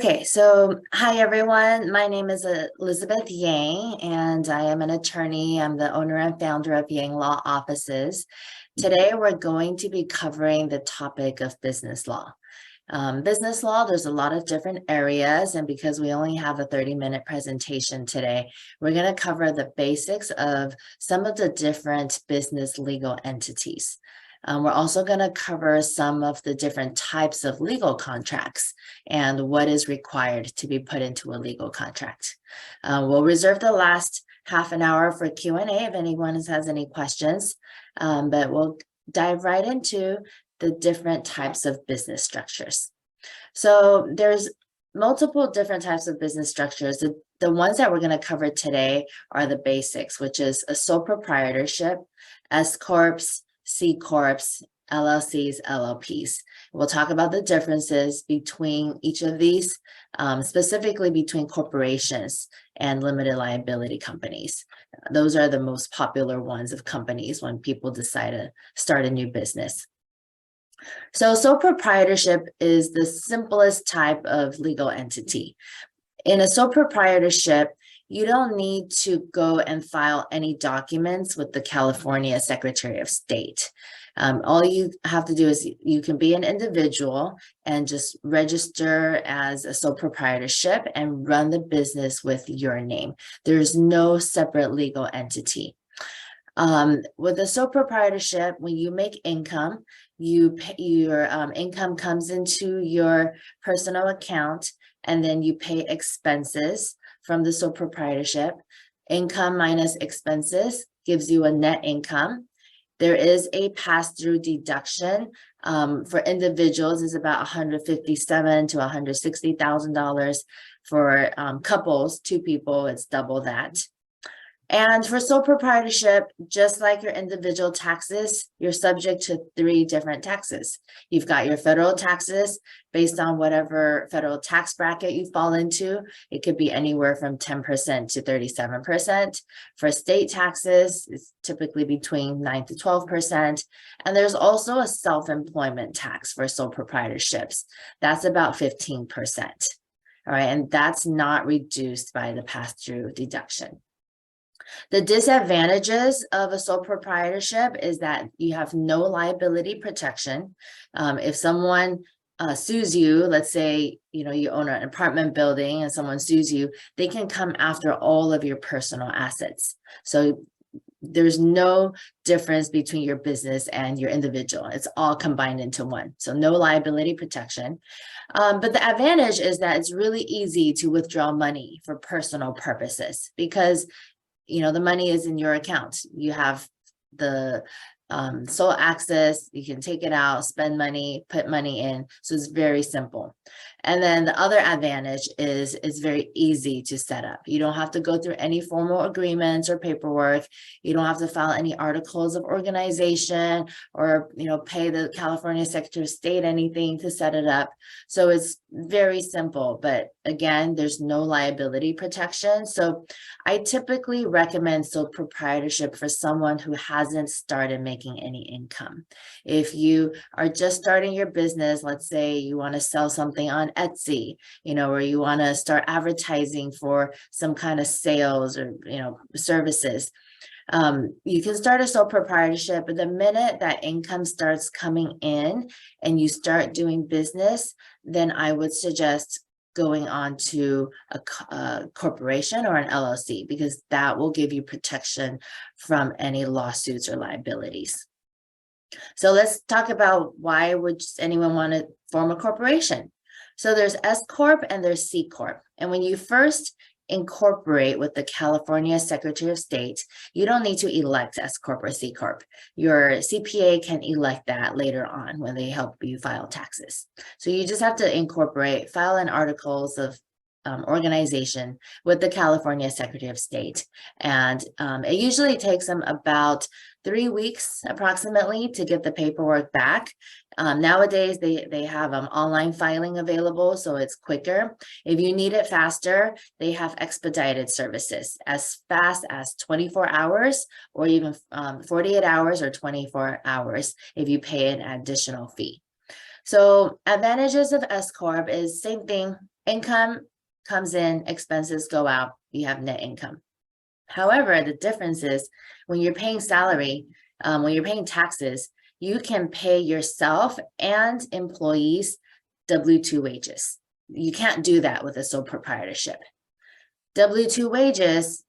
Okay, so hi everyone. My name is Elizabeth Yang, and I am an attorney. I'm the owner and founder of Yang Law Offices. Today, we're going to be covering the topic of business law. Business law, there's a lot of different areas, and because we only have a 30-minute presentation today, we're going to cover the basics of some of the different business legal entities. We're also going to cover some of the different types of legal contracts and what is required to be put into a legal contract. We'll reserve the last half an hour for Q&A if anyone has any questions, but we'll dive right into the different types of business structures. So there's multiple different types of business structures. The ones that we're going to cover today are the basics, which is a sole proprietorship, S corps, C corps, LLCs, LLPs. We'll talk about the differences between each of these, specifically between corporations and limited liability companies. Those are the most popular ones of companies when people decide to start a new business. So sole proprietorship is the simplest type of legal entity. In a sole proprietorship, you don't need to go and file any documents with the California Secretary of State. All you have to do is you can be an individual and just register as a sole proprietorship and run the business with your name. There's no separate legal entity. With a sole proprietorship, when you make income, your income comes into your personal account, and then you pay expenses from the sole proprietorship. Income minus expenses gives you a net income. There is a pass-through deduction. For individuals is about $157,000 to $160,000. For couples, two people, it's double that. And for sole proprietorship, just like your individual taxes, you're subject to 3 different taxes. You've got your federal taxes based on whatever federal tax bracket you fall into. It could be anywhere from 10% to 37%. For state taxes, it's typically between 9 to 12%. And there's also a self-employment tax for sole proprietorships. That's about 15%. All right, and that's not reduced by the pass-through deduction. The disadvantages of a sole proprietorship is that you have no liability protection. If someone sues you, let's say, you own an apartment building and someone sues you, they can come after all of your personal assets. So there's no difference between your business and your individual. It's all combined into one. So no liability protection. But the advantage is that it's really easy to withdraw money for personal purposes because the money is in your account. You have the sole access. You can take it out, spend money, put money in. So it's very simple. And then the other advantage is it's very easy to set up. You don't have to go through any formal agreements or paperwork. You don't have to file any articles of organization or, pay the California Secretary of State anything to set it up. So it's very simple, but again, there's no liability protection. So I typically recommend sole proprietorship for someone who hasn't started making any income. If you are just starting your business, let's say you want to sell something on Etsy, or you want to start advertising for some kind of sales or, services. You can start a sole proprietorship, but the minute that income starts coming in and you start doing business, then I would suggest going on to a corporation or an LLC, because that will give you protection from any lawsuits or liabilities. So let's talk about why would anyone want to form a corporation. So there's S Corp and there's C Corp. And when you first incorporate with the California Secretary of State, you don't need to elect S Corp or C Corp. Your CPA can elect that later on when they help you file taxes. So you just have to incorporate, file an articles of organization with the California Secretary of State. And it usually takes them about 3 weeks approximately to get the paperwork back. Nowadays, they have online filing available, so it's quicker. If you need it faster, they have expedited services as fast as 24 hours or even 48 hours or 24 hours if you pay an additional fee. So advantages of S Corp is same thing. Income comes in, expenses go out, you have net income. However, the difference is when you're paying salary, when you're paying taxes, you can pay yourself and employees W-2 wages. You can't do that with a sole proprietorship. W-2 wages,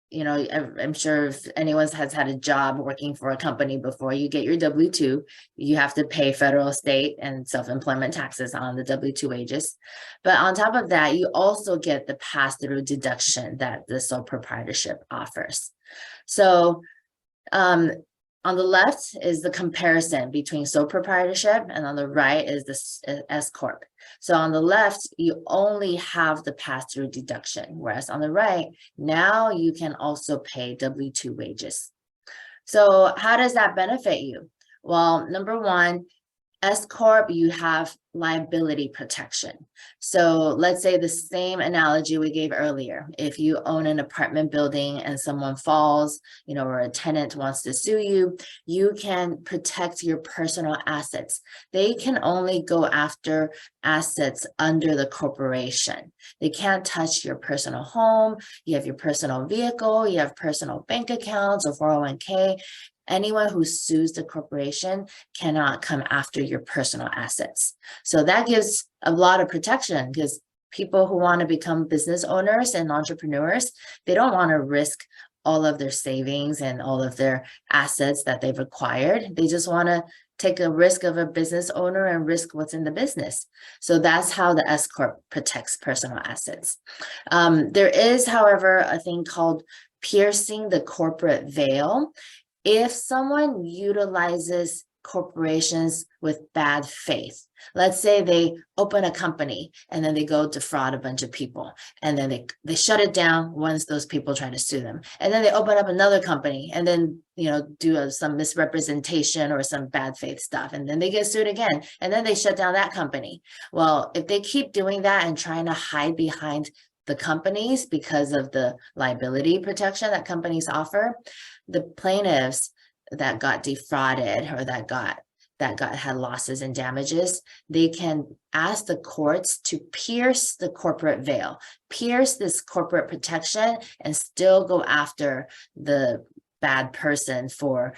I'm sure if anyone has had a job working for a company before, you get your W-2, you have to pay federal, state, and self-employment taxes on the W-2 wages. But on top of that, you also get the pass-through deduction that the sole proprietorship offers. So on the left is the comparison between sole proprietorship, and on the right is the S Corp. So on the left, you only have the pass-through deduction, whereas on the right, now you can also pay W-2 wages. So how does that benefit you? Well, number one, S Corp, you have liability protection. So let's say the same analogy we gave earlier. If you own an apartment building and someone falls, or a tenant wants to sue you, you can protect your personal assets. They can only go after assets under the corporation. They can't touch your personal home. You have your personal vehicle, you have personal bank accounts or 401k. Anyone who sues the corporation cannot come after your personal assets. So that gives a lot of protection, because people who want to become business owners and entrepreneurs, they don't want to risk all of their savings and all of their assets that they've acquired. They just want to take a risk of a business owner and risk what's in the business. So that's how the S Corp protects personal assets. There is, however, a thing called piercing the corporate veil. If someone utilizes corporations with bad faith, let's say they open a company and then they go defraud a bunch of people, and then they shut it down once those people try to sue them, and then they open up another company and then do some misrepresentation or some bad faith stuff, and then they get sued again, and then they shut down that company. Well, if they keep doing that and trying to hide behind the companies because of the liability protection that companies offer, the plaintiffs that got defrauded or that had losses and damages, they can ask the courts to pierce the corporate veil, pierce this corporate protection, and still go after the bad person for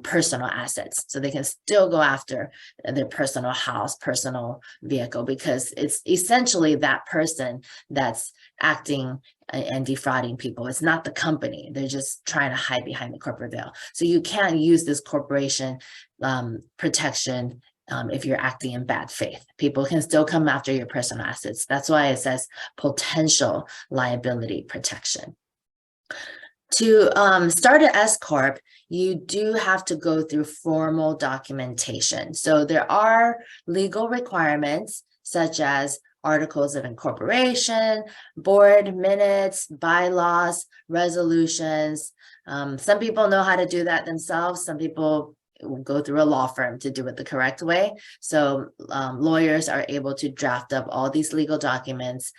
personal assets. So they can still go after their personal house, personal vehicle, because it's essentially that person that's acting and defrauding people. It's not the company. They're just trying to hide behind the corporate veil. So you can't use this corporation protection if you're acting in bad faith. People can still come after your personal assets. That's why it says potential liability protection. To start an S Corp, you do have to go through formal documentation. So there are legal requirements such as articles of incorporation, board minutes, bylaws, resolutions. Some people know how to do that themselves. Some people go through a law firm to do it the correct way. So lawyers are able to draft up all these legal documents,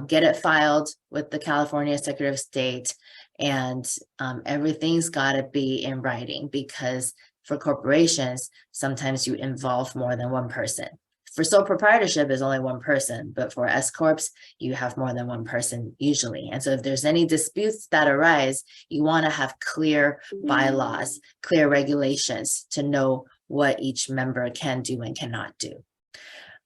get it filed with the California Secretary of State, and everything's got to be in writing, because for corporations, sometimes you involve more than one person. For sole proprietorship is only one person, but for S Corps, you have more than one person usually. And so if there's any disputes that arise, you want to have clear bylaws, clear regulations to know what each member can do and cannot do.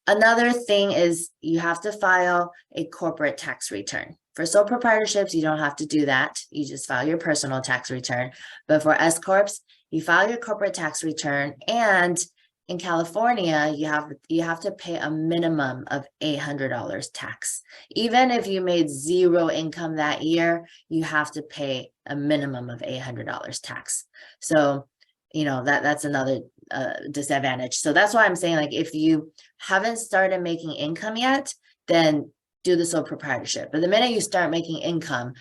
Another thing is you have to file a corporate tax return. For sole proprietorships, you don't have to do that. You just file your personal tax return. But for S Corps, you file your corporate tax return, and in California, you have to pay a minimum of $800 tax. Even if you made zero income that year, you have to pay a minimum of $800 tax. So, that's another disadvantage. So that's why I'm saying, like, if you haven't started making income yet, then do the sole proprietorship. But the minute you start making income,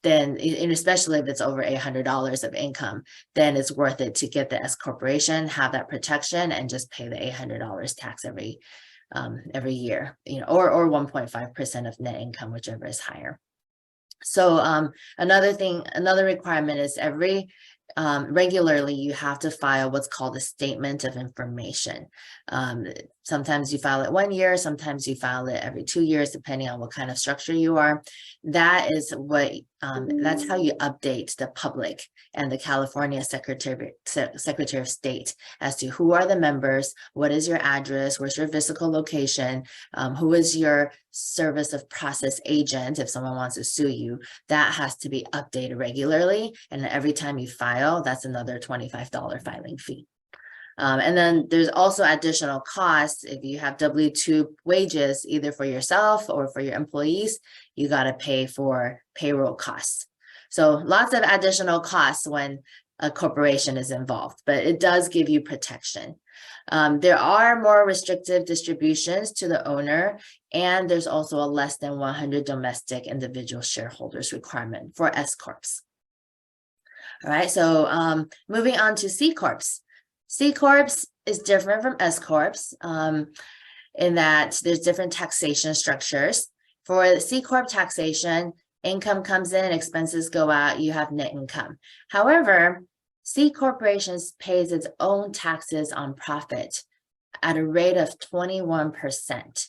then, and especially if it's over $800 of income, then it's worth it to get the S corporation, have that protection, and just pay the $800 tax every year, or 1.5% of net income, whichever is higher. So another requirement is every regularly you have to file what's called a statement of information. Sometimes you file it 1 year, sometimes you file it every 2 years, depending on what kind of structure you are. That is what, that's how you update the public and the California Secretary of State as to who are the members, what is your address, where's your physical location, who is your service of process agent if someone wants to sue you. That has to be updated regularly, and every time you file, that's another $25 filing fee. And then there's also additional costs. If you have W-2 wages, either for yourself or for your employees, you got to pay for payroll costs. So lots of additional costs when a corporation is involved, but it does give you protection. There are more restrictive distributions to the owner, and there's also a less than 100 domestic individual shareholders requirement for S Corps. All right, so moving on to C Corps. C Corps is different from S Corps in that there's different taxation structures. For the C Corp taxation, income comes in, expenses go out, you have net income. However, C Corporations pays its own taxes on profit at a rate of 21%.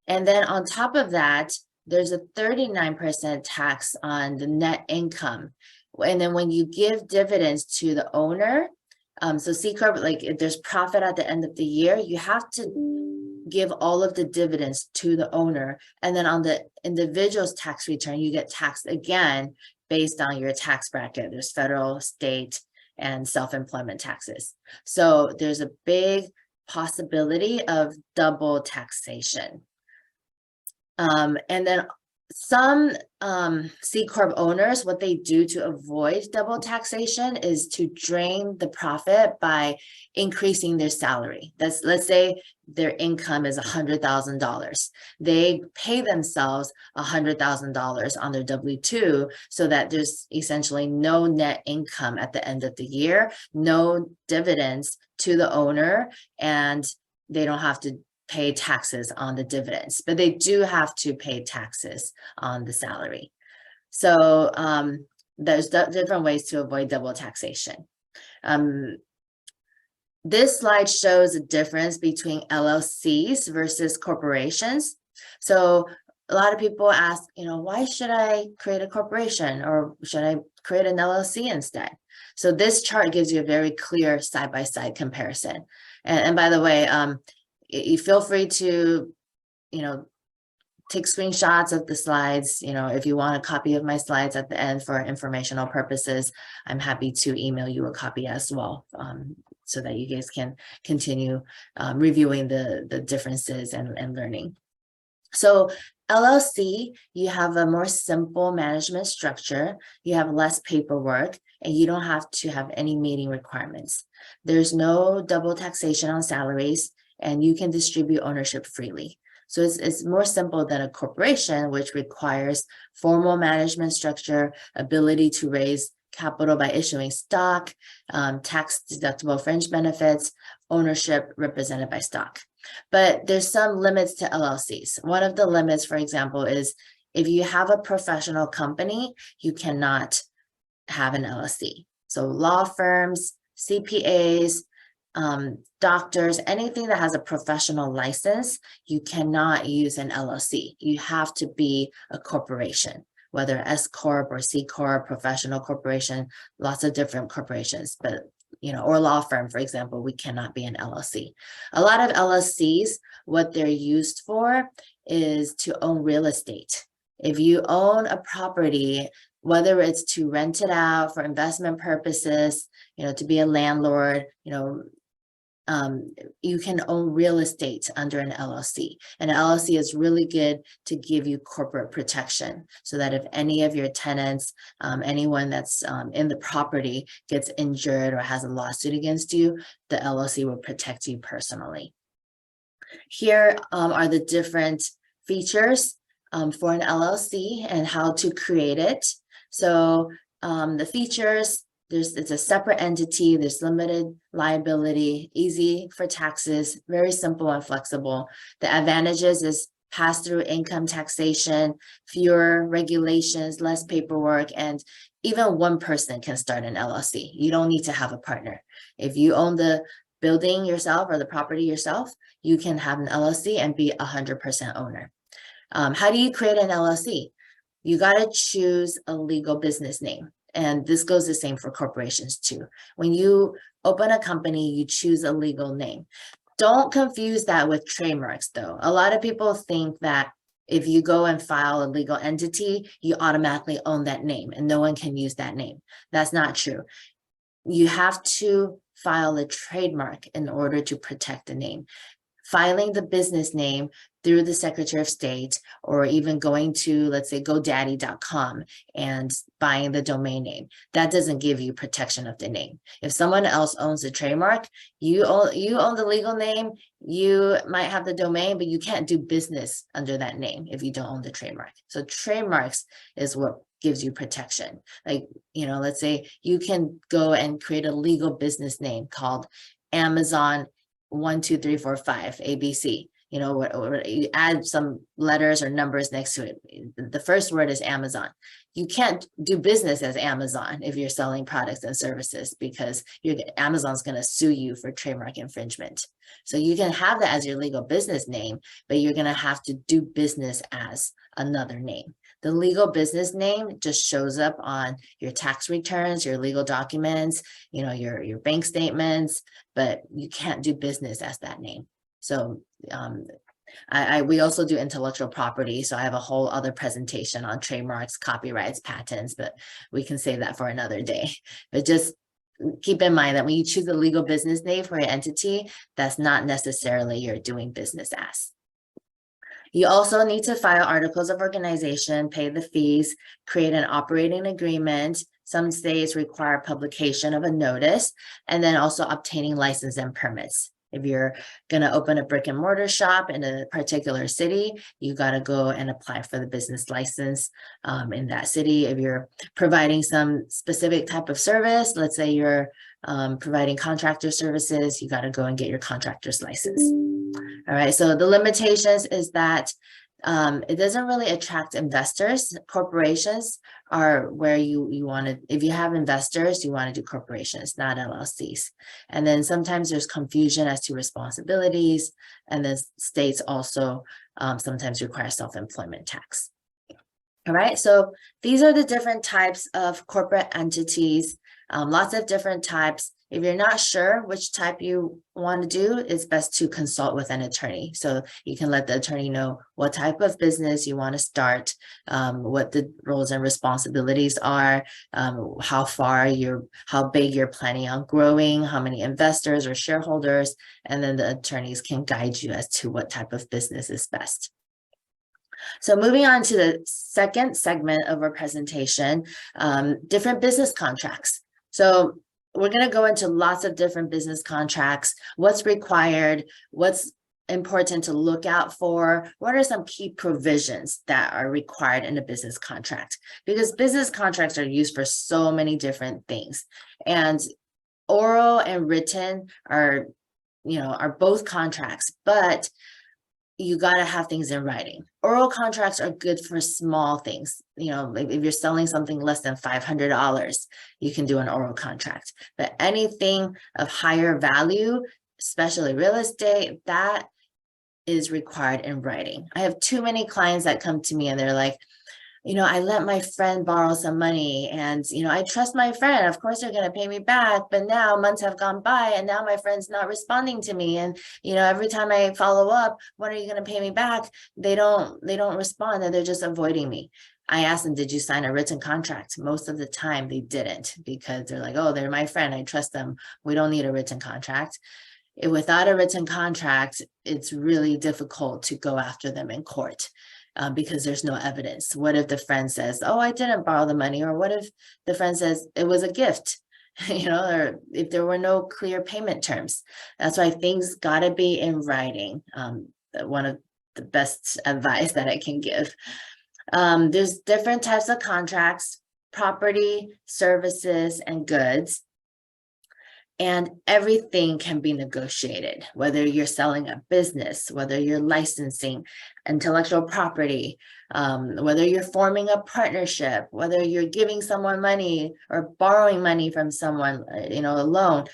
And then on top of that, there's a 39% tax on the net income. And then when you give dividends to the owner, so C Corp, like if there's profit at the end of the year, you have to give all of the dividends to the owner. And then on the individual's tax return, you get taxed again based on your tax bracket. There's federal, state, and self-employment taxes. So there's a big possibility of double taxation. And then some C Corp owners, what they do to avoid double taxation is to drain the profit by increasing their salary. Let's say their income is $100,000. They pay themselves $100,000 on their W-2 so that there's essentially no net income at the end of the year, no dividends to the owner, and they don't have to pay taxes on the dividends, but they do have to pay taxes on the salary. So there's different ways to avoid double taxation. This slide shows a difference between LLCs versus corporations. So a lot of people ask, why should I create a corporation, or should I create an LLC instead? So this chart gives you a very clear side-by-side comparison. And by the way, you feel free to, take screenshots of the slides. If you want a copy of my slides at the end for informational purposes, I'm happy to email you a copy as well, so that you guys can continue reviewing the differences and learning. So LLC, you have a more simple management structure, you have less paperwork, and you don't have to have any meeting requirements. There's no double taxation on salaries, and you can distribute ownership freely. So it's more simple than a corporation, which requires formal management structure, ability to raise capital by issuing stock, tax deductible fringe benefits, ownership represented by stock. But there's some limits to LLCs. One of the limits, for example, is if you have a professional company, you cannot have an LLC. So law firms, CPAs, doctors, anything that has a professional license, you cannot use an LLC. You have to be a corporation, whether S Corp or C Corp, professional corporation, lots of different corporations, but or law firm, for example, we cannot be an LLC. A lot of LLCs, what they're used for is to own real estate. If you own a property, whether it's to rent it out for investment purposes, to be a landlord, you can own real estate under an LLC. And an LLC is really good to give you corporate protection so that if any of your tenants, anyone that's in the property gets injured or has a lawsuit against you, the LLC will protect you personally. Here are the different features for an LLC and how to create it. So the features, it's a separate entity, there's limited liability, easy for taxes, very simple and flexible. The advantages is pass-through income taxation, fewer regulations, less paperwork, and even one person can start an LLC. You don't need to have a partner. If you own the building yourself or the property yourself, you can have an LLC and be 100% owner. How do you create an LLC? You got to choose a legal business name. And this goes the same for corporations too. When you open a company, you choose a legal name. Don't confuse that with trademarks though. A lot of people think that if you go and file a legal entity, you automatically own that name and no one can use that name. That's not true. You have to file a trademark in order to protect the name. Filing the business name through the Secretary of State, or even going to, let's say, GoDaddy.com and buying the domain name, that doesn't give you protection of the name. If someone else owns the trademark, you own the legal name, you might have the domain, but you can't do business under that name if you don't own the trademark. So trademarks is what gives you protection. Like, let's say you can go and create a legal business name called Amazon 12345 ABC. You add some letters or numbers next to it. The first word is Amazon. You can't do business as Amazon if you're selling products and services, because Amazon's going to sue you for trademark infringement. So you can have that as your legal business name, but you're going to have to do business as another name. The legal business name just shows up on your tax returns, your legal documents, your bank statements, but you can't do business as that name. So we also do intellectual property. So I have a whole other presentation on trademarks, copyrights, patents, but we can save that for another day. But just keep in mind that when you choose a legal business name for your entity, that's not necessarily you're doing business as. You also need to file articles of organization, pay the fees, create an operating agreement. Some states require publication of a notice, and then also obtaining license and permits. If you're going to open a brick and mortar shop in a particular city, you got to go and apply for the business license in that city. If you're providing some specific type of service, let's say you're providing contractor services, you got to go and get your contractor's license. All right, so the limitations is that it doesn't really attract investors. Corporations are where you want to, if you have investors, you want to do corporations, not LLCs. And then sometimes there's confusion as to responsibilities, and then states also sometimes require self-employment tax. All right, so these are the different types of corporate entities, lots of different types. If you're not sure which type you want to do, it's best to consult with an attorney. So you can let the attorney know what type of business you want to start, what the roles and responsibilities are, how big you're planning on growing, how many investors or shareholders, and then the attorneys can guide you as to what type of business is best. So moving on to the second segment of our presentation, different business contracts. So we're going to go into lots of different business contracts, what's required, what's important to look out for, what are some key provisions that are required in a business contract, because business contracts are used for so many different things, and oral and written are both contracts, but you got to have things in writing. Oral contracts are good for small things. If you're selling something less than $500, you can do an oral contract. But anything of higher value, especially real estate, that is required in writing. I have too many clients that come to me and they're like, I let my friend borrow some money and, I trust my friend. Of course, they're going to pay me back. But now months have gone by and now my friend's not responding to me. And, every time I follow up, when are you going to pay me back? They don't respond, and they're just avoiding me. I asked them, did you sign a written contract? Most of the time they didn't, because they're like, oh, they're my friend. I trust them. We don't need a written contract. Without a written contract, it's really difficult to go after them in court. Because there's no evidence. What if the friend says, oh, I didn't borrow the money? Or what if the friend says it was a gift, or if there were no clear payment terms? That's why things gotta be in writing. One of the best advice that I can give. There's different types of contracts: property, services, and goods. And everything can be negotiated, whether you're selling a business, whether you're licensing intellectual property, whether you're forming a partnership, whether you're giving someone money or borrowing money from someone, a loan,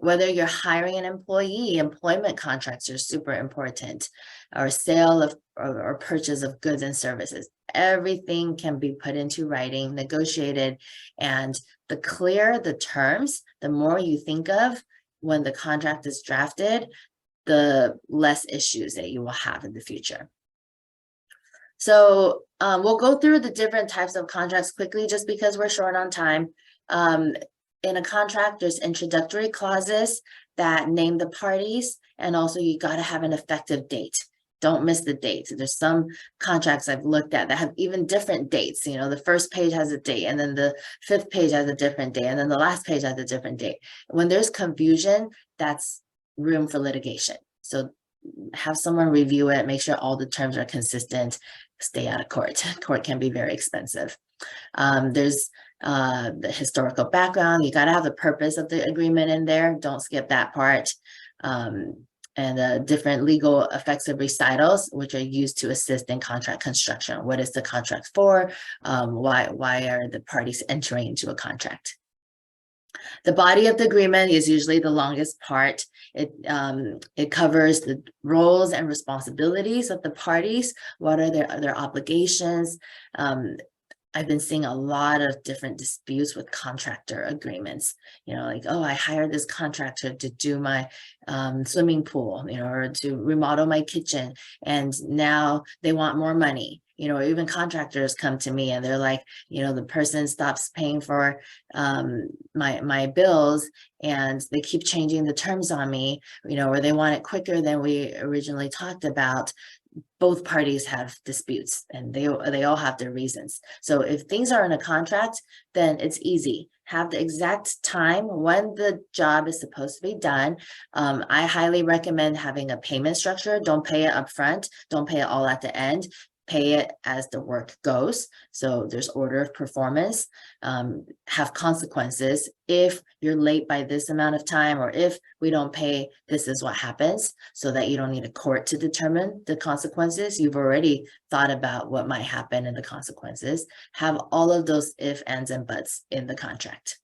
whether you're hiring an employee, employment contracts are super important, or sale of or purchase of goods and services. Everything can be put into writing, negotiated, and the clearer the terms, the more you think of when the contract is drafted, the less issues that you will have in the future. So we'll go through the different types of contracts quickly just because we're short on time. In a contract, there's introductory clauses that name the parties, and also you got to have an effective date. Don't miss the dates. There's some contracts I've looked at that have even different dates. The first page has a date, and then the fifth page has a different date, and then the last page has a different date. When there's confusion, that's room for litigation. So have someone review it, make sure all the terms are consistent, stay out of court. Court can be very expensive. There's the historical background. You got to have the purpose of the agreement in there. Don't skip that part. And different legal effects of recitals, which are used to assist in contract construction. What is the contract for? Why are the parties entering into a contract? The body of the agreement is usually the longest part. It covers the roles and responsibilities of the parties. What are their obligations? I've been seeing a lot of different disputes with contractor agreements, like, oh, I hired this contractor to do my swimming pool, or to remodel my kitchen, and now they want more money. Or even contractors come to me and they're like, the person stops paying for my bills, and they keep changing the terms on me, or they want it quicker than we originally talked about. Both parties have disputes, and they all have their reasons. So if things are in a contract, then it's easy. Have the exact time when the job is supposed to be done. I highly recommend having a payment structure. Don't pay it up front. Don't pay it all at the end. Pay it as the work goes. So there's order of performance, have consequences. If you're late by this amount of time, or if we don't pay, this is what happens, so that you don't need a court to determine the consequences. You've already thought about what might happen in the consequences. Have all of those if, ands, and buts in the contract.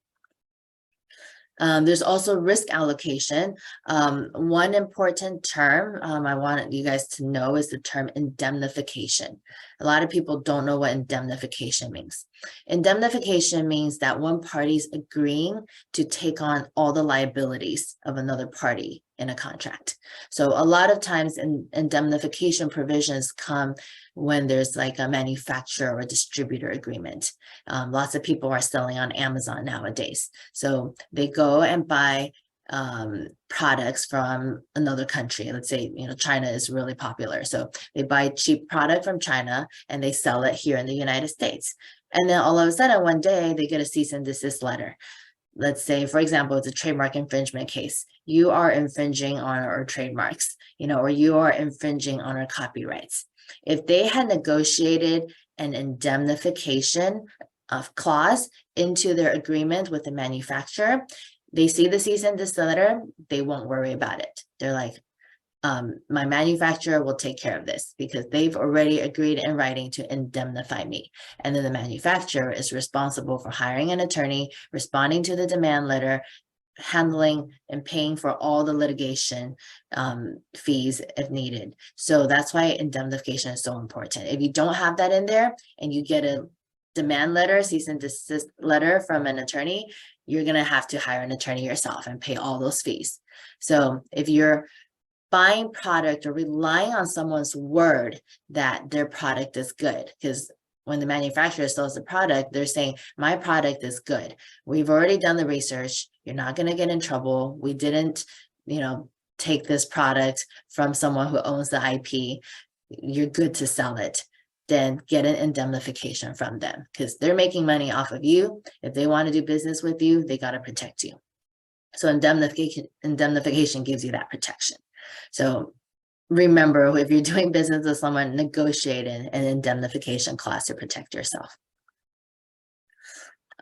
There's also risk allocation. One important term I want you guys to know is the term indemnification. A lot of people don't know what indemnification means. Indemnification means that one party is agreeing to take on all the liabilities of another party in a contract. So a lot of times indemnification provisions come when there's like a manufacturer or distributor agreement. Lots of people are selling on Amazon nowadays. So they go and buy products from another country. Let's say, China is really popular. So they buy cheap product from China and they sell it here in the United States. And then all of a sudden, one day they get a cease and desist letter. Let's say, for example, it's a trademark infringement case. You are infringing on our trademarks, or you are infringing on our copyrights. If they had negotiated an indemnification of clause into their agreement with the manufacturer, they see the cease and desist letter, they won't worry about it. They're like, my manufacturer will take care of this because they've already agreed in writing to indemnify me. And then the manufacturer is responsible for hiring an attorney, responding to the demand letter, handling and paying for all the litigation fees if needed. So that's why indemnification is so important. If you don't have that in there and you get a demand letter, cease and desist letter from an attorney, you're going to have to hire an attorney yourself and pay all those fees. So if you're buying product or relying on someone's word that their product is good, because when the manufacturer sells the product, they're saying, my product is good. We've already done the research. You're not going to get in trouble. We didn't, take this product from someone who owns the IP. You're good to sell it. Then get an indemnification from them because they're making money off of you. If they want to do business with you, they got to protect you. So indemnification gives you that protection. So remember, if you're doing business with someone, negotiate an indemnification clause to protect yourself.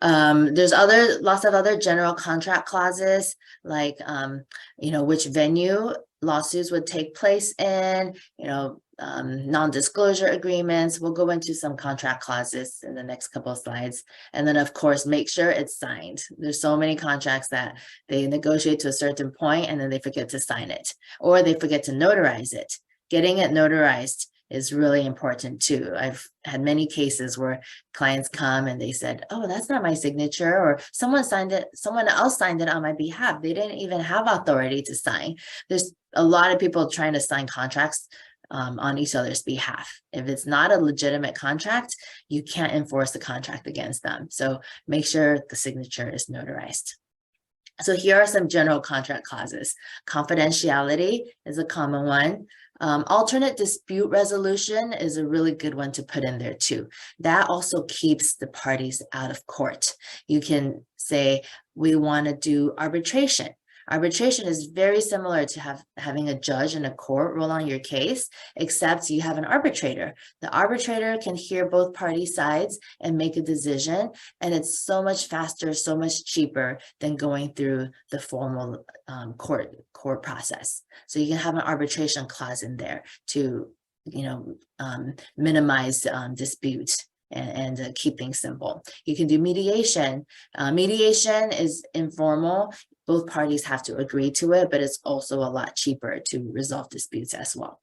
There's lots of other general contract clauses, like, which venue lawsuits would take place in, non-disclosure agreements. We'll go into some contract clauses in the next couple of slides. And then, of course, make sure it's signed. There's so many contracts that they negotiate to a certain point and then they forget to sign it, or they forget to notarize it. Getting it notarized is really important too. I've had many cases where clients come and they said, oh, that's not my signature, or someone else signed it on my behalf. They didn't even have authority to sign. There's a lot of people trying to sign contracts on each other's behalf. If it's not a legitimate contract, you can't enforce the contract against them. So make sure the signature is notarized. So here are some general contract clauses. Confidentiality is a common one. Alternate dispute resolution is a really good one to put in there too. That also keeps the parties out of court. You can say, we want to do arbitration. Arbitration is very similar to having a judge in a court rule on your case, except you have an arbitrator. The arbitrator can hear both party sides and make a decision, and it's so much faster, so much cheaper than going through the formal court process. So you can have an arbitration clause in there to minimize disputes and keep things simple. You can do mediation. Mediation is informal. Both parties have to agree to it, but it's also a lot cheaper to resolve disputes as well.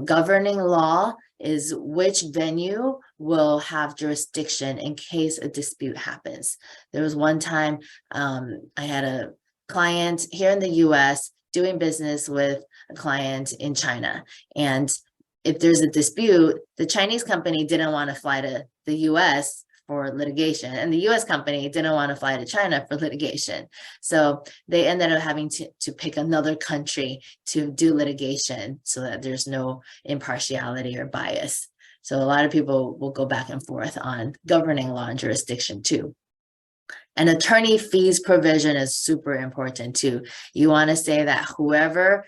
Governing law is which venue will have jurisdiction in case a dispute happens. There was one time I had a client here in the US doing business with a client in China. And if there's a dispute, the Chinese company didn't want to fly to the US for litigation, and the US company didn't want to fly to China for litigation. So they ended up having to pick another country to do litigation so that there's no impartiality or bias. So a lot of people will go back and forth on governing law and jurisdiction too. An attorney fees provision is super important too. You want to say that whoever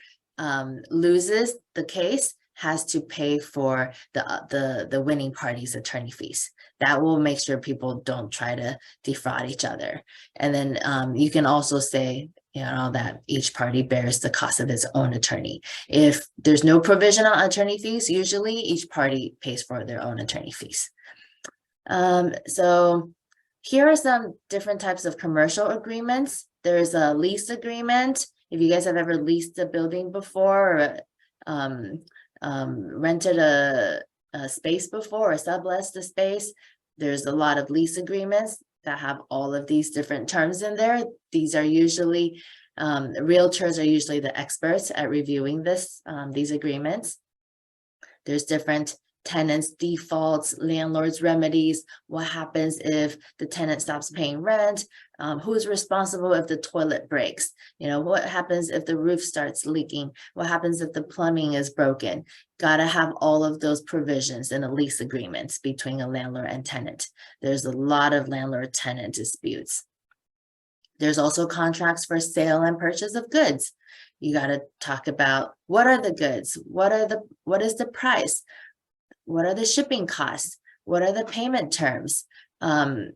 loses the case has to pay for the winning party's attorney fees. That will make sure people don't try to defraud each other. And then you can also say, that each party bears the cost of its own attorney. If there's no provision on attorney fees, usually each party pays for their own attorney fees. So here are some different types of commercial agreements. There's a lease agreement. If you guys have ever leased a building before, or rented a space before, or subleased a space, there's a lot of lease agreements that have all of these different terms in there. These are usually, realtors are usually the experts at reviewing these agreements. There's different tenants, defaults, landlords, remedies. What happens if the tenant stops paying rent? Who's responsible if the toilet breaks? What happens if the roof starts leaking? What happens if the plumbing is broken? Got to have all of those provisions in a lease agreement between a landlord and tenant. There's a lot of landlord-tenant disputes. There's also contracts for sale and purchase of goods. You got to talk about, what are the goods? What is the price? What are the shipping costs? What are the payment terms? Are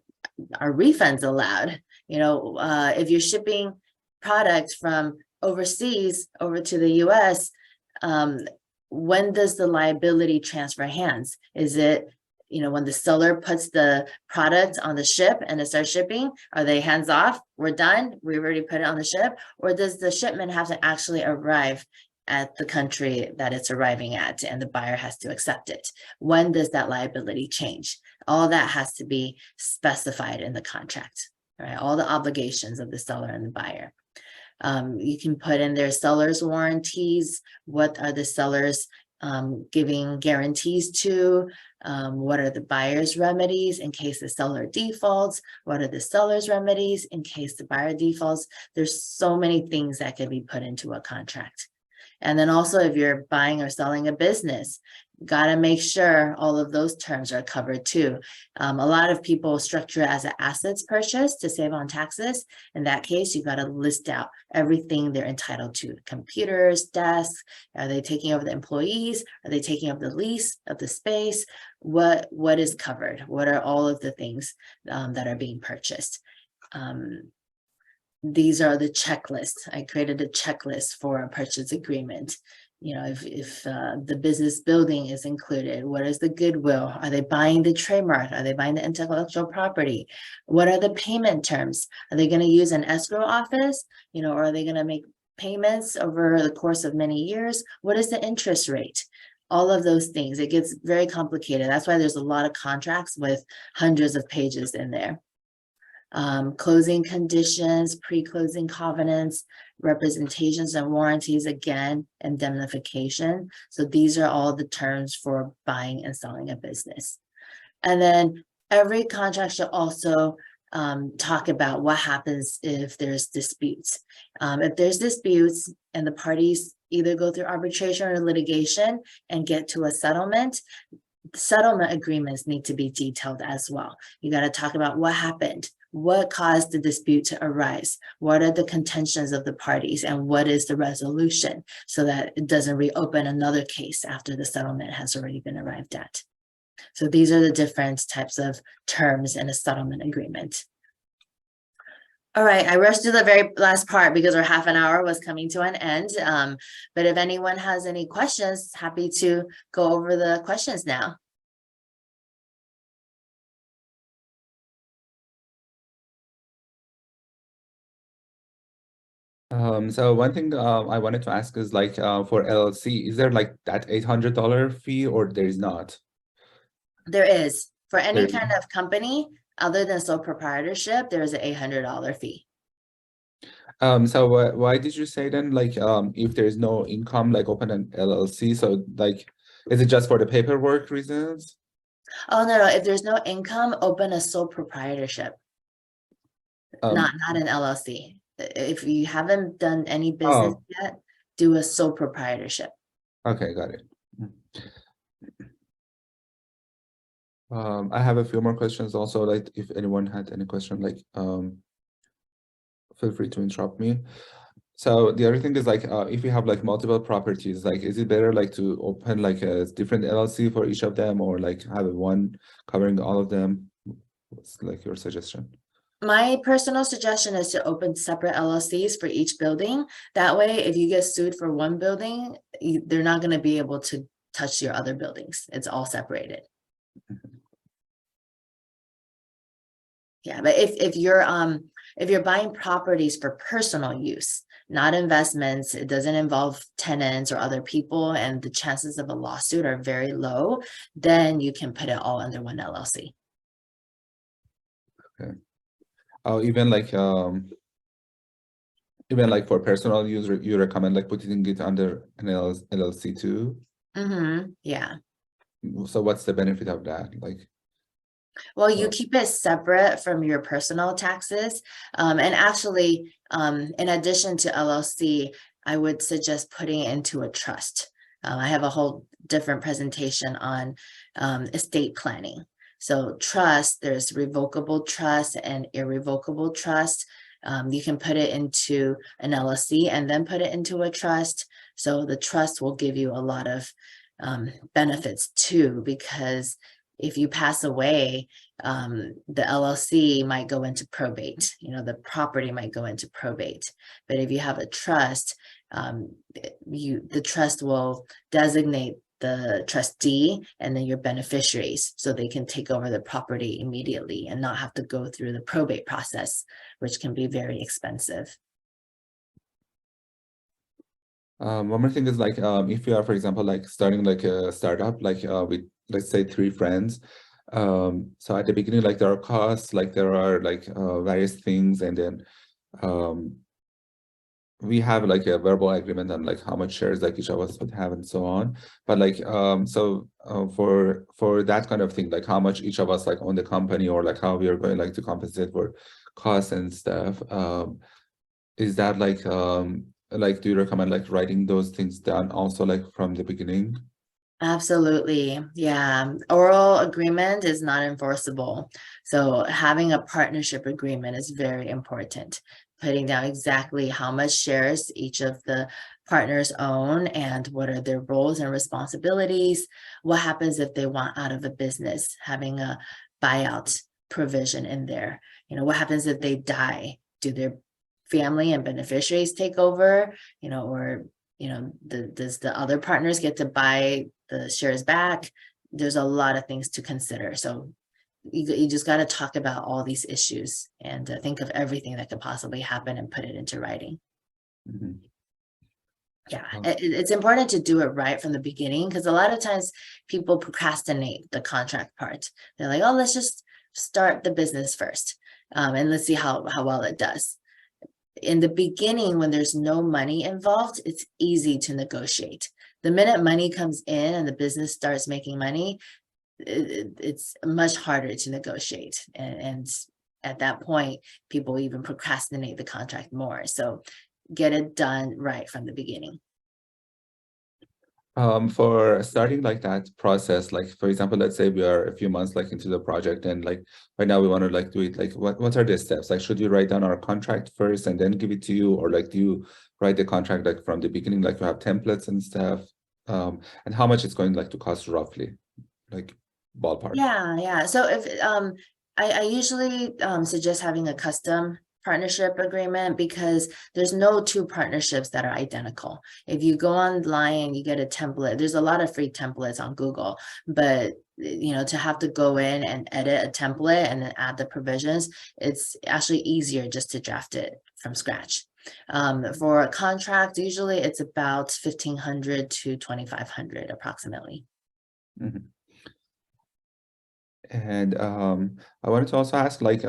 refunds allowed? If you're shipping products from overseas over to the US, when does the liability transfer hands? Is it, when the seller puts the product on the ship and it starts shipping, are they hands off? We're done. We've already put it on the ship. Or does the shipment have to actually arrive at the country that it's arriving at and the buyer has to accept it? When does that liability change? All that has to be specified in the contract, right? All the obligations of the seller and the buyer. You can put in their seller's warranties. What are the sellers giving guarantees to? What are the buyer's remedies in case the seller defaults? What are the seller's remedies in case the buyer defaults? There's so many things that can be put into a contract. And then also, if you're buying or selling a business, got to make sure all of those terms are covered too. A lot of people structure it as an assets purchase to save on taxes. In that case, you got to list out everything they're entitled to: computers, desks. Are they taking over the employees? Are they taking over the lease of the space? What is covered? What are all of the things that are being purchased? These are the checklists. I created a checklist for a purchase agreement. If the business building is included, what is the goodwill? Are they buying the trademark? Are they buying the intellectual property? What are the payment terms? Are they going to use an escrow office? Or are they going to make payments over the course of many years? What is the interest rate? All of those things. It gets very complicated. That's why there's a lot of contracts with hundreds of pages in there. Closing conditions, pre-closing covenants, representations and warranties, again, indemnification. So these are all the terms for buying and selling a business. And then every contract should also talk about what happens if there's disputes. If there's disputes and the parties either go through arbitration or litigation and get to a settlement agreements need to be detailed as well. You got to talk about what happened. What caused the dispute to arise? What are the contentions of the parties, and what is the resolution, so that it doesn't reopen another case after the settlement has already been arrived at. So these are the different types of terms in a settlement agreement. All right, I rushed to the very last part because our half an hour was coming to an end. But if anyone has any questions, happy to go over the questions now. So one thing I wanted to ask is like for LLC, is there like that $800 fee, or there is not? There is. For any There kind of company other than sole proprietorship, there is an $800 fee. So why did you say then, like if there is no income, like open an LLC? So like, is it just for the paperwork reasons? Oh, no. If there's no income, open a sole proprietorship, not an LLC. If you haven't done any business Oh, yet, do a sole proprietorship. okay, got it. I have a few more questions also, like if anyone had any question, like feel free to interrupt me. So the other thing is like if you have like multiple properties, like is it better like to open like a different LLC for each of them, or like have one covering all of them? What's like your suggestion? My personal suggestion is to open separate LLCs for each building. That way, if you get sued for one building, they're not going to be able to touch your other buildings. It's all separated. Yeah, but if you're buying properties for personal use, not investments, it doesn't involve tenants or other people, and the chances of a lawsuit are very low, then you can put it all under one LLC. Okay. Oh, even like for personal use, you recommend like putting it under an LLC too? Yeah. So what's the benefit of that? Like, Well, you keep it separate from your personal taxes. And actually, in addition to LLC, I would suggest putting it into a trust. I have a whole different presentation on estate planning. So trust, there's revocable trust and irrevocable trust. You can put it into an LLC and then put it into a trust. So the trust will give you a lot of benefits too, because if you pass away, the LLC might go into probate, the property might go into probate. But if you have a trust, the trust will designate the trustee and then your beneficiaries, so they can take over the property immediately and not have to go through the probate process, which can be very expensive. one more thing is like if you are, for example, like starting like a startup, like with let's say 3 friends. So at the beginning, like there are costs, like there are like various things, and then we have like a verbal agreement on like how much shares like each of us would have and so on. But like for that kind of thing, like how much each of us like own the company, or like how we are going like to compensate for costs and stuff. Is that like do you recommend like writing those things down also like from the beginning? Absolutely. Yeah. Oral agreement is not enforceable. So having a partnership agreement is very important. Putting down exactly how much shares each of the partners own and what are their roles and responsibilities. What happens if they want out of a business? Having a buyout provision in there. What happens if they die? Do their family and beneficiaries take over? Or does the other partners get to buy the shares back? There's a lot of things to consider. So you just got to talk about all these issues and think of everything that could possibly happen and put it into writing. Mhm. Yeah, Oh, it's important to do it right from the beginning, because a lot of times people procrastinate the contract part. They're like, oh, let's just start the business first, and let's see how well it does. In the beginning, when there's no money involved, it's easy to negotiate. The minute money comes in and the business starts making money, it's much harder to negotiate. And at that point, people even procrastinate the contract more. So get it done right from the beginning. for starting like that process, like for example, let's say we are a few months like into the project and like right now we want to like do it, like what are the steps? Like should we write down our contract first and then give it to you, or like do you write the contract like from the beginning, like you have templates and stuff? And how much it's going like to cost roughly, like ballpark? Yeah. So if I usually suggest having a custom partnership agreement, because there's no two partnerships that are identical. If you go online and you get a template, there's a lot of free templates on Google, but to have to go in and edit a template and then add the provisions, it's actually easier just to draft it from scratch. For a contract, usually it's about 1,500 to 2,500 approximately. Mhm. And I wanted to also ask like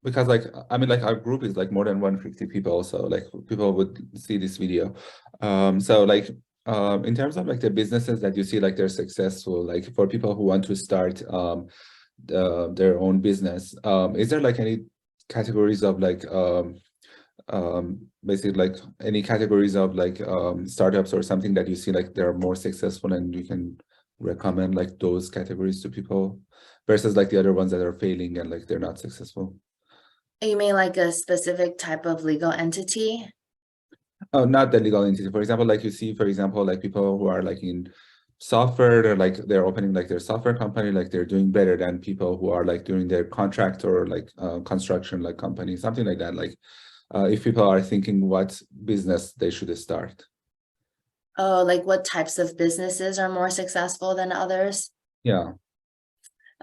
because like I mean like our group is like more than 150 people, so like people would see this video. So like in terms of like the businesses that you see like they're successful, like for people who want to start their own business, is there like any categories of like basically like any categories of like startups or something that you see like they're more successful and you can recommend like those categories to people versus like the other ones that are failing and like they're not successful? You mean like a specific type of legal entity? Oh, not the legal entity. For example, like you see, for example, like people who are like in software, they're like they're opening like their software company, like they're doing better than people who are like doing their contract or like construction like company, something like that. Like if people are thinking what business they should start. Oh, like what types of businesses are more successful than others? Yeah.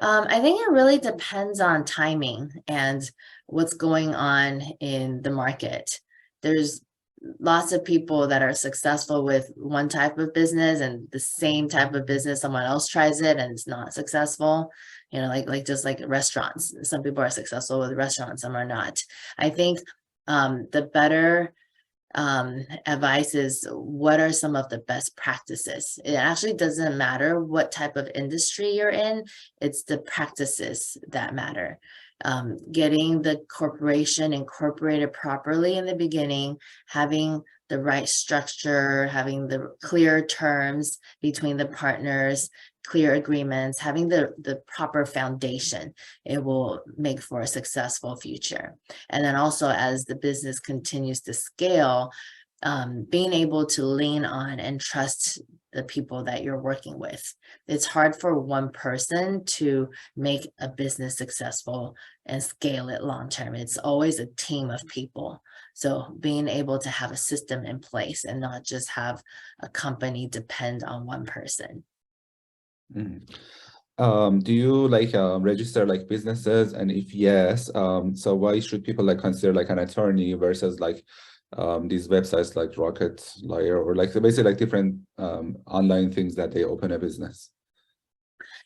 I think it really depends on timing and what's going on in the market. There's lots of people that are successful with one type of business, and the same type of business, someone else tries it and it's not successful. Like just like restaurants. Some people are successful with restaurants, some are not. I think the better advice is, what are some of the best practices? It actually doesn't matter what type of industry you're in, it's the practices that matter. Getting the corporation incorporated properly in the beginning, having the right structure, having the clear terms between the partners, clear agreements, having the proper foundation, it will make for a successful future. And then also, as the business continues to scale, being able to lean on and trust the people that you're working with. It's hard for one person to make a business successful and scale it long term. It's always a team of people. So being able to have a system in place and not just have a company depend on one person. Mhm. Do you like register like businesses? And if yes, so why should people like consider like an attorney versus like these websites like Rocket Lawyer or like basically like different online things that they open a business?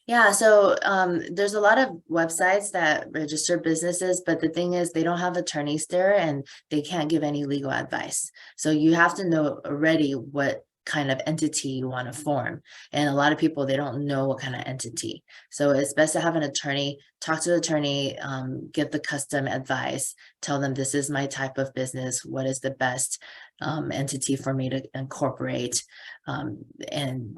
Yeah, so there's a lot of websites that register businesses, but the thing is, they don't have attorneys there and they can't give any legal advice. So you have to know already what kind of entity you want to form. And a lot of people, they don't know what kind of entity. So it's best to have an attorney, talk to the attorney, get the custom advice, tell them this is my type of business, what is the best entity for me to incorporate and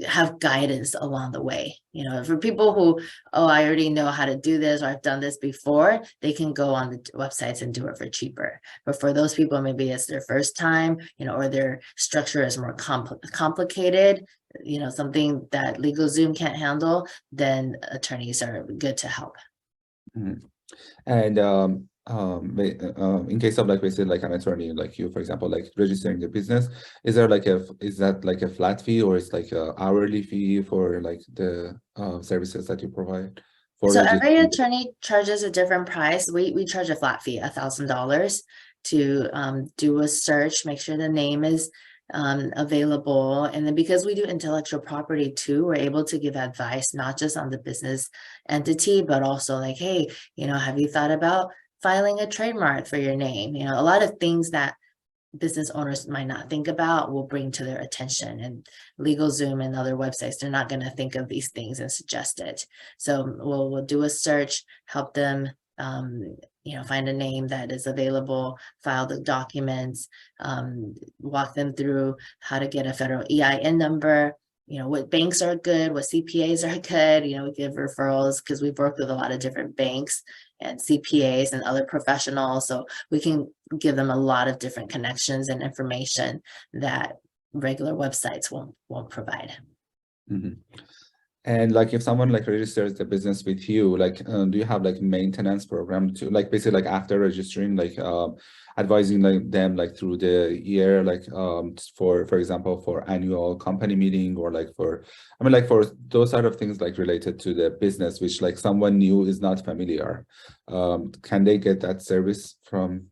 have guidance along the way. You know, for people who, oh, I already know how to do this, or I've done this before, they can go on the websites and do it for cheaper. But for those people, maybe it's their first time, you know, or their structure is more complicated, you know, something that LegalZoom can't handle, then attorneys are good to help. Mhm. And in case of like basically like an attorney like you, for example, like registering the business, is there like is that like a flat fee, or it's like a hourly fee for like the services that you provide for So every registering? attorney charges a different price. We charge a flat fee, $1,000 to do a search, make sure the name is available. And then because we do intellectual property too, we're able to give advice, not just on the business entity, but also like, hey, you know, have you thought about filing a trademark for your name? You know, a lot of things that business owners might not think about will bring to their attention, and LegalZoom and other websites, they're not going to think of these things and suggest it. So we'll do a search, help them you know, find a name that is available, file the documents, walk them through how to get a federal EIN number, you know, what banks are good, what CPAs are good. You know, we give referrals because we've worked with a lot of different banks and CPAs and other professionals. So we can give them a lot of different connections and information that regular websites won't provide. Mhm. And like if someone like registers the business with you, like do you have like maintenance program to like basically like after registering, like advising like them like through the year, like for example for annual company meeting, or like for I mean like for those sort of things like related to the business, which like someone new is not familiar, can they get that service from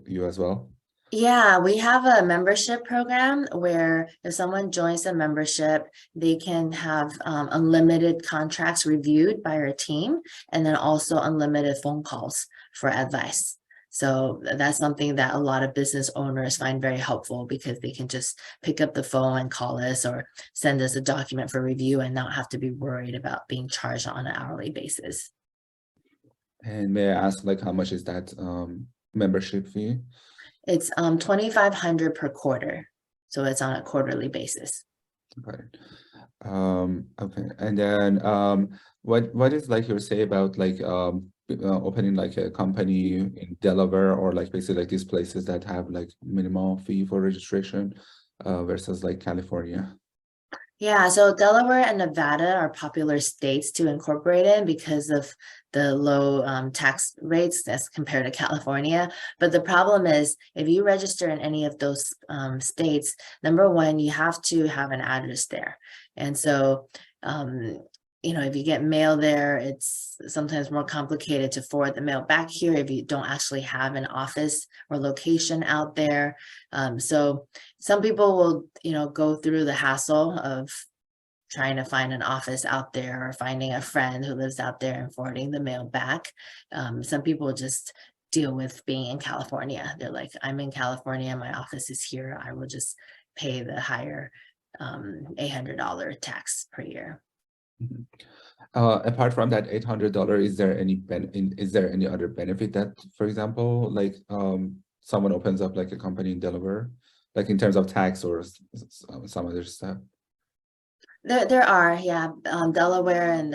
you as well? Yeah, we have a membership program where if someone joins a membership, they can have unlimited contracts reviewed by our team, and then also unlimited phone calls for advice. So that's something that a lot of business owners find very helpful, because they can just pick up the phone and call us or send us a document for review and not have to be worried about being charged on an hourly basis. And may I ask like how much is that membership fee? It's 2,500 per quarter. So it's on a quarterly basis. Okay. Okay. And then what is like your say about like opening like a company in Delaware, or like basically like these places that have like minimal fee for registration versus like California? Yeah, so Delaware and Nevada are popular states to incorporate in because of the low tax rates as compared to California. But the problem is, if you register in any of those states, number one, you have to have an address there. And so, you know, if you get mail there, it's sometimes more complicated to forward the mail back here if you don't actually have an office or location out there. So some people will, you know, go through the hassle of trying to find an office out there, or finding a friend who lives out there and forwarding the mail back. Some people just deal with being in California. They're like, I'm in California, my office is here, I will just pay the higher $800 tax per year. Mhm. Apart from that $800, is there any other benefit that, for example, like someone opens up like a company in Delaware, like in terms of tax or some other stuff? There are, yeah. Delaware and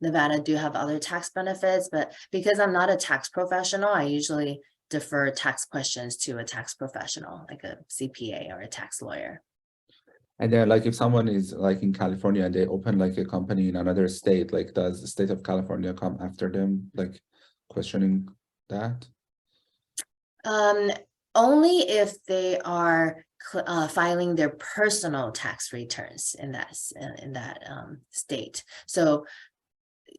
Nevada do have other tax benefits, but because I'm not a tax professional, I usually defer tax questions to a tax professional, like a CPA or a tax lawyer. And then like if someone is like in California and they open like a company in another state, like does the state of California come after them, like questioning that? Um, Only if they are filing their personal tax returns in that state. So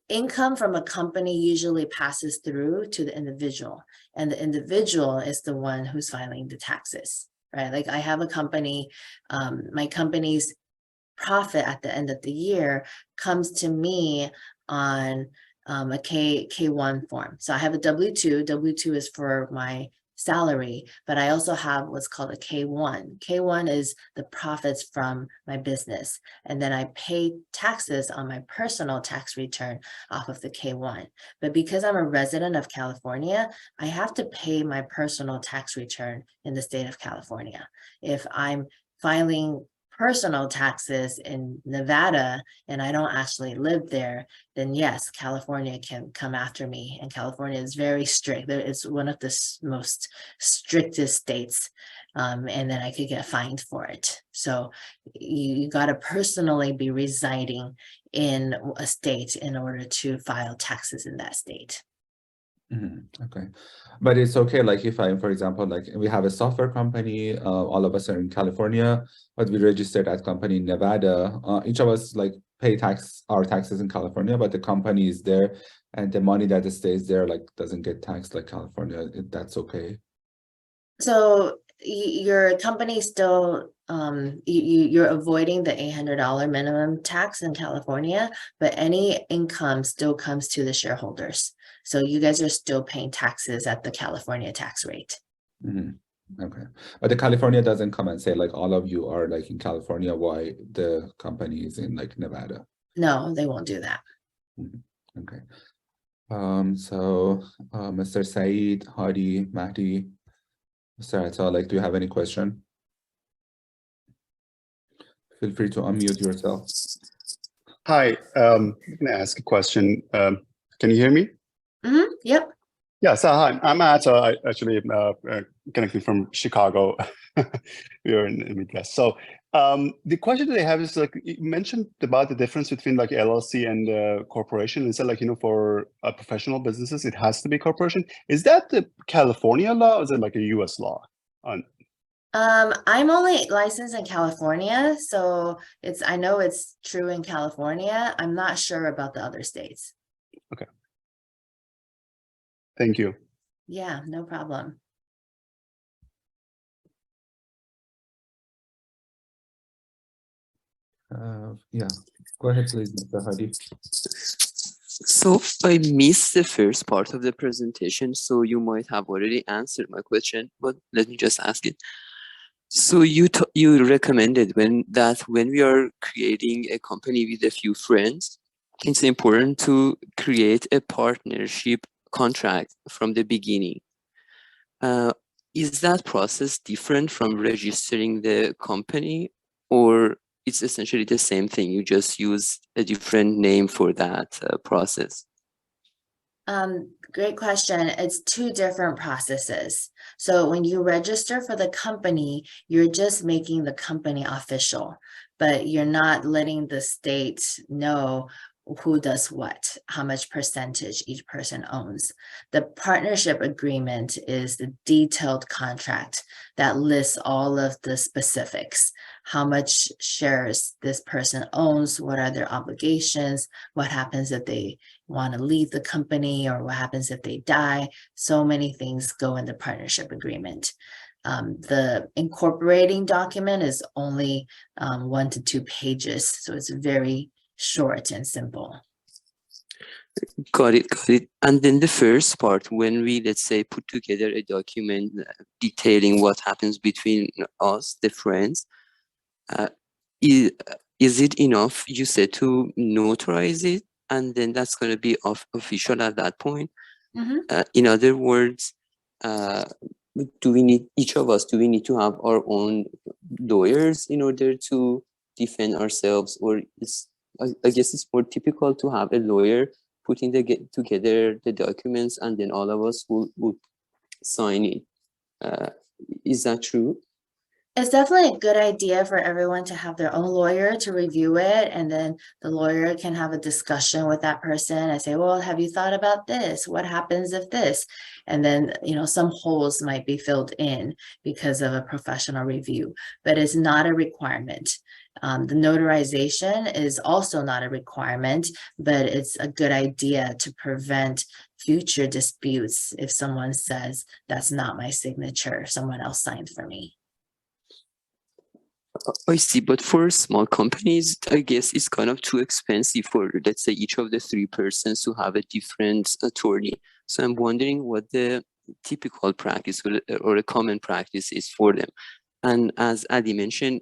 income from a company usually passes through to the individual, and the individual is the one who's filing the taxes, right? Like I have a company, my company's profit at the end of the year comes to me on a K1 form. So I have a W2. W2 is for my salary, but I also have what's called a K1. K1 is the profits from my business. And then I pay taxes on my personal tax return off of the K1. But because I'm a resident of California, I have to pay my personal tax return in the state of California. If I'm filing personal taxes in Nevada and I don't actually live there, then yes, California can come after me. And California is very strict. It's one of the most strictest states. And then I could get fined for it. So you got to personally be residing in a state in order to file taxes in that state. Okay, but it's okay, like if I, for example, like we have a software company, all of us are in California, but we registered that company in Nevada. Each of us like pay our taxes in California, but the company is there, and the money that stays there like doesn't get taxed like California. That's okay. So your company still you're avoiding the $800 minimum tax in California, but any income still comes to the shareholders. So you guys are still paying taxes at the California tax rate. Okay, but the California doesn't come and say like all of you are like in California, why the company is in like Nevada? No, they won't do that. Okay. So Mr. Saeed, Hadi, Mahdi, Mr. Atta, like, do you have any question? Feel free to unmute yourself. Hi, I'm going to ask a question. Can you hear me? Yep. Yeah, so hi, I'm Atta. I actually connecting from Chicago. We are in the Midwest. So the question that I have is like you mentioned about the difference between like LLC and corporation. Is that like, for professional businesses, it has to be corporation. Is that the California law or is it like a US law? I'm only licensed in California, so I know it's true in California. I'm not sure about the other states. Okay. Thank you. Yeah, no problem. Yeah, go ahead, please, Mr. Hadi. So I missed the first part of the presentation, so you might have already answered my question, but let me just ask it. So you recommended when we are creating a company with a few friends, it's important to create a partnership contract from the beginning. Is that process different from registering the company, or it's essentially the same thing? You just use a different name for that process? Great question. It's two different processes. So when you register for the company, you're just making the company official, but you're not letting the state know who does what, how much percentage each person owns. The partnership agreement is the detailed contract that lists all of the specifics, how much shares this person owns, what are their obligations, what happens if they want to leave the company, or what happens if they die. So many things go in the partnership agreement. The incorporating document is only 1 to 2 pages, so it's very short and simple. Got it. And then the first part, when we, let's say, put together a document detailing what happens between us, the friends, is it enough, you said, to notarize it, and then that's going to be official at that point? In other words, do we need, each of us, do we need to have our own lawyers in order to defend ourselves, or I guess it's more typical to have a lawyer putting together the documents and then all of us would sign it. Is that true? It's definitely a good idea for everyone to have their own lawyer to review it, and then the lawyer can have a discussion with that person and say, well, have you thought about this? What happens if this? And then, some holes might be filled in because of a professional review, but it's not a requirement. The notarization is also not a requirement, but it's a good idea to prevent future disputes if someone says, that's not my signature, someone else signed for me. I see, but for small companies, I guess it's kind of too expensive for, let's say, each of the 3 persons to have a different attorney. So I'm wondering what the typical practice or a common practice is for them. And as Adi mentioned,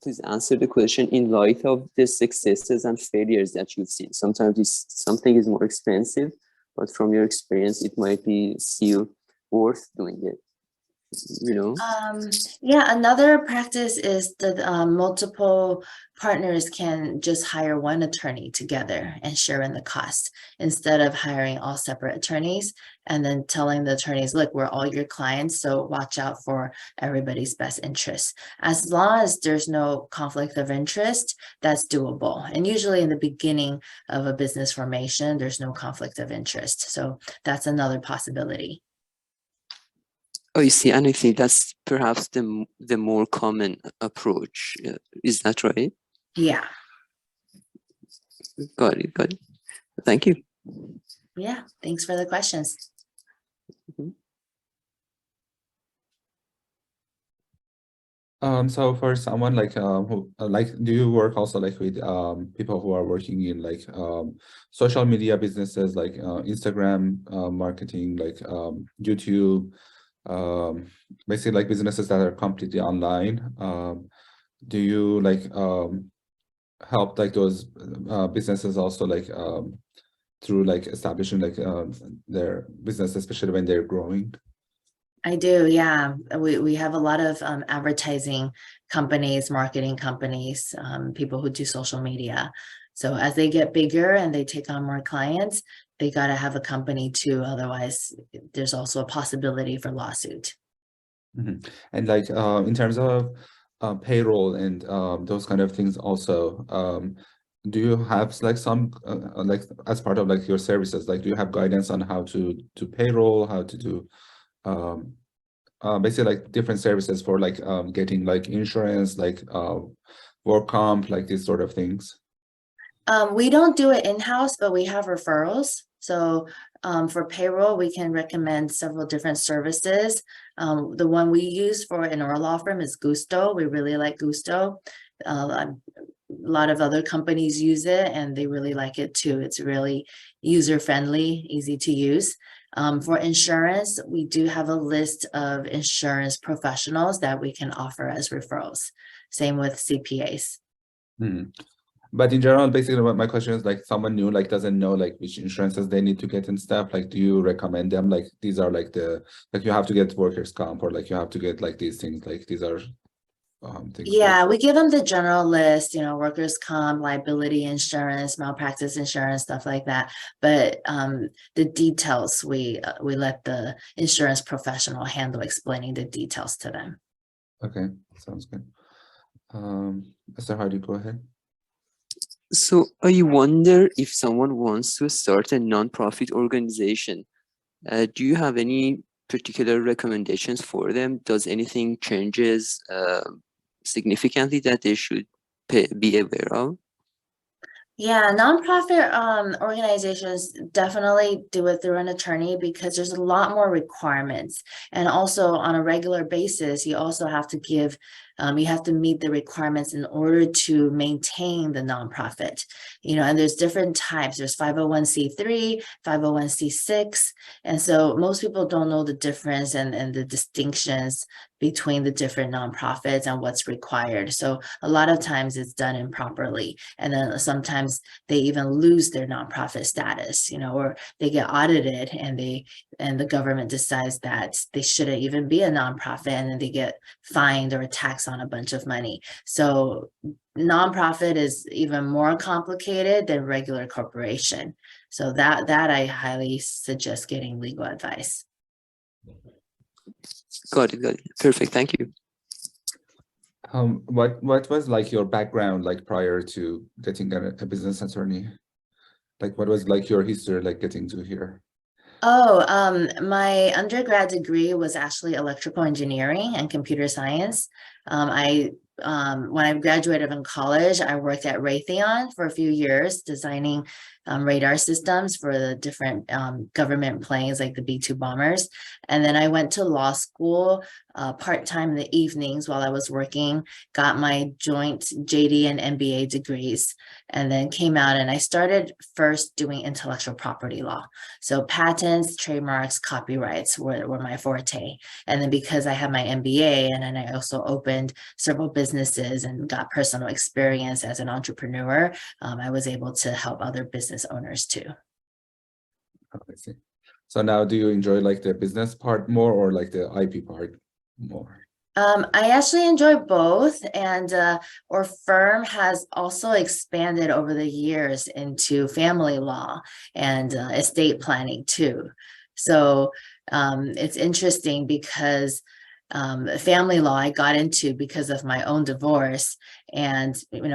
please answer the question in light of the successes and failures that you've seen. Sometimes something is more expensive, but from your experience, it might be still worth doing it. You know? Yeah, another practice is that multiple partners can just hire one attorney together and share in the cost instead of hiring all separate attorneys and then telling the attorneys, look, we're all your clients, so watch out for everybody's best interests. As long as there's no conflict of interest, that's doable. And usually in the beginning of a business formation, there's no conflict of interest. So that's another possibility. Oh, you see, and I think that's perhaps the more common approach. Is that right? Yeah. Got it, got it. Thank you. Yeah, thanks for the questions. So for someone like who do you work also like with people who are working in like social media businesses like Instagram marketing, like YouTube, basically like businesses that are completely online? Do you like help like those businesses also like through like establishing like their business, especially when they're growing? I do, yeah. We have a lot of advertising companies, marketing companies, people who do social media. So as they get bigger and they take on more clients, they got to have a company too. Otherwise, there's also a possibility for lawsuit. Mm-hmm. And like in terms of payroll and those kind of things also, do you have like some like as part of like your services, like do you have guidance on how to do payroll, how to do basically like different services for like getting like insurance, like work comp, like these sort of things? We don't do it in-house, but we have referrals. So for payroll, we can recommend several different services. The one we use for in our law firm is Gusto. We really like Gusto. A lot of other companies use it and they really like it too. It's really user-friendly, easy to use. For insurance, we do have a list of insurance professionals that we can offer as referrals. Same with CPAs. Mm-hmm. But in general, basically what my question is, like someone new like doesn't know like which insurances they need to get and stuff, like do you recommend them like these are like the like you have to get workers' comp or like you have to get like these things, like these are things? Yeah, we give them the general list, workers' comp, liability insurance, malpractice insurance, stuff like that. But the details we let the insurance professional handle, explaining the details to them. Okay, sounds good. Mr. Hardy, go ahead. So I wonder if someone wants to start a nonprofit organization, do you have any particular recommendations for them? Does anything changes significantly that they should be aware of? Yeah, nonprofit organizations definitely do it through an attorney because there's a lot more requirements. And also on a regular basis, you also have to give, you have to meet the requirements in order to maintain the nonprofit, and there's different types. There's 501c3, 501c6. And so most people don't know the difference and the distinctions between the different nonprofits and what's required. So a lot of times it's done improperly. And then sometimes they even lose their nonprofit status, or they get audited and the government decides that they shouldn't even be a nonprofit, and then they get fined or taxed on a bunch of money. So nonprofit is even more complicated than regular corporation. So that I highly suggest getting legal advice. Got it. Perfect. Thank you. What was like your background like prior to getting a business attorney? Like what was like your history like getting to here? Oh, my undergrad degree was actually electrical engineering and computer science. When I graduated from college, I worked at Raytheon for a few years designing radar systems for the different government planes like the B-2 bombers. And then I went to law school part-time in the evenings while I was working, got my joint JD and MBA degrees, and then came out and I started first doing intellectual property law. So patents, trademarks, copyrights were my forte. And then because I had my MBA and then I also opened several businesses and got personal experience as an entrepreneur, I was able to help other business owners too. Oh, I see. So now do you enjoy like the business part more or like the IP part more? I actually enjoy both, and our firm has also expanded over the years into family law and estate planning too. So it's interesting because family law I got into because of my own divorce, and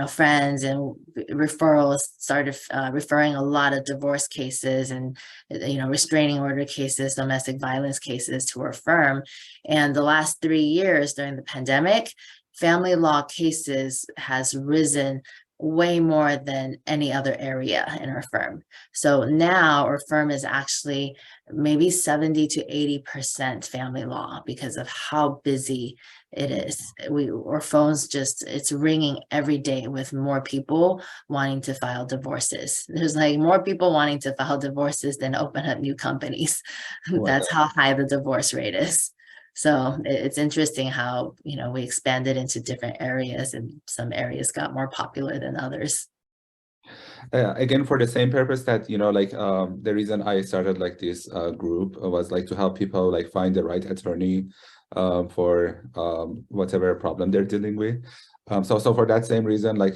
friends and referrals started referring a lot of divorce cases and restraining order cases, domestic violence cases to our firm. And the last 3 years during the pandemic, family law cases has risen way more than any other area in our firm. So now our firm is actually maybe 70 to 80% family law because of how busy it is. Our phones it's ringing every day with more people wanting to file divorces. There's like more people wanting to file divorces than open up new companies. Oh my That's God. how high the divorce rate is. So it's interesting how, we expanded into different areas and some areas got more popular than others. Again, for the same purpose that, the reason I started like this group was like to help people like find the right attorney for whatever problem they're dealing with. So for that same reason, like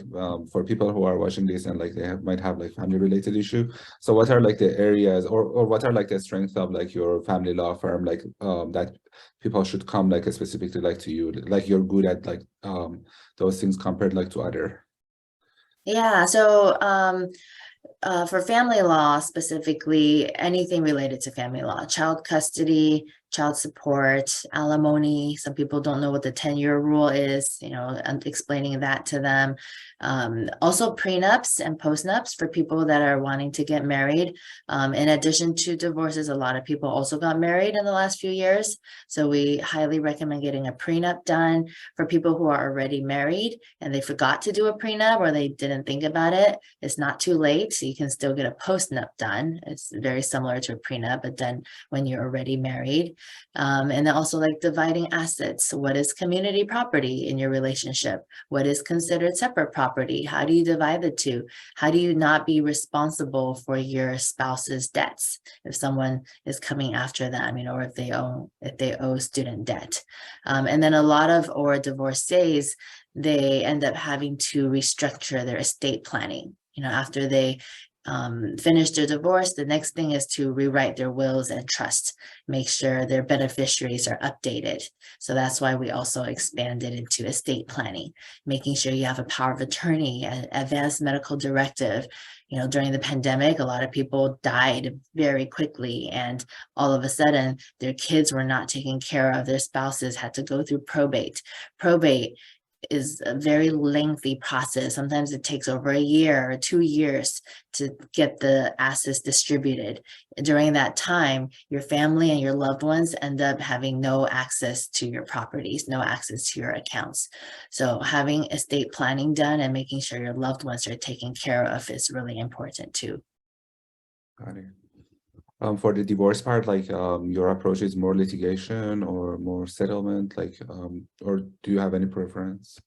for people who are watching this and like might have like family related issue. So what are like the areas or what are like the strengths of like your family law firm, like that people should come like specifically like to you, like you're good at like those things compared like to other? Yeah, so for family law specifically, anything related to family law, child custody, child support, alimony. Some people don't know what the 10-year rule is, I'm explaining that to them. Also prenups and postnups for people that are wanting to get married. In addition to divorces, a lot of people also got married in the last few years. So we highly recommend getting a prenup done for people who are already married and they forgot to do a prenup or they didn't think about it. It's not too late. So you can still get a postnup done. It's very similar to a prenup, but then when you're already married. And then also like dividing assets. What is community property in your relationship? What is considered separate property? How do you divide the two? How do you not be responsible for your spouse's debts if someone is coming after them, or if they owe student debt? And then a lot of our divorcees, they end up having to restructure their estate planning. After they finish their divorce, the next thing is to rewrite their wills and trust, make sure their beneficiaries are updated. So that's why we also expanded into estate planning, making sure you have a power of attorney, an advanced medical directive. During the pandemic, a lot of people died very quickly, and all of a sudden their kids were not taken care of. Their spouses had to go through probate. Probate is a very lengthy process. Sometimes it takes over a year or 2 years to get the assets distributed. During that time, your family and your loved ones end up having no access to your properties, no access to your accounts. So having estate planning done and making sure your loved ones are taken care of is really important too. Got it. For the divorce part, like your approach is more litigation or more settlement, like, or do you have any preference?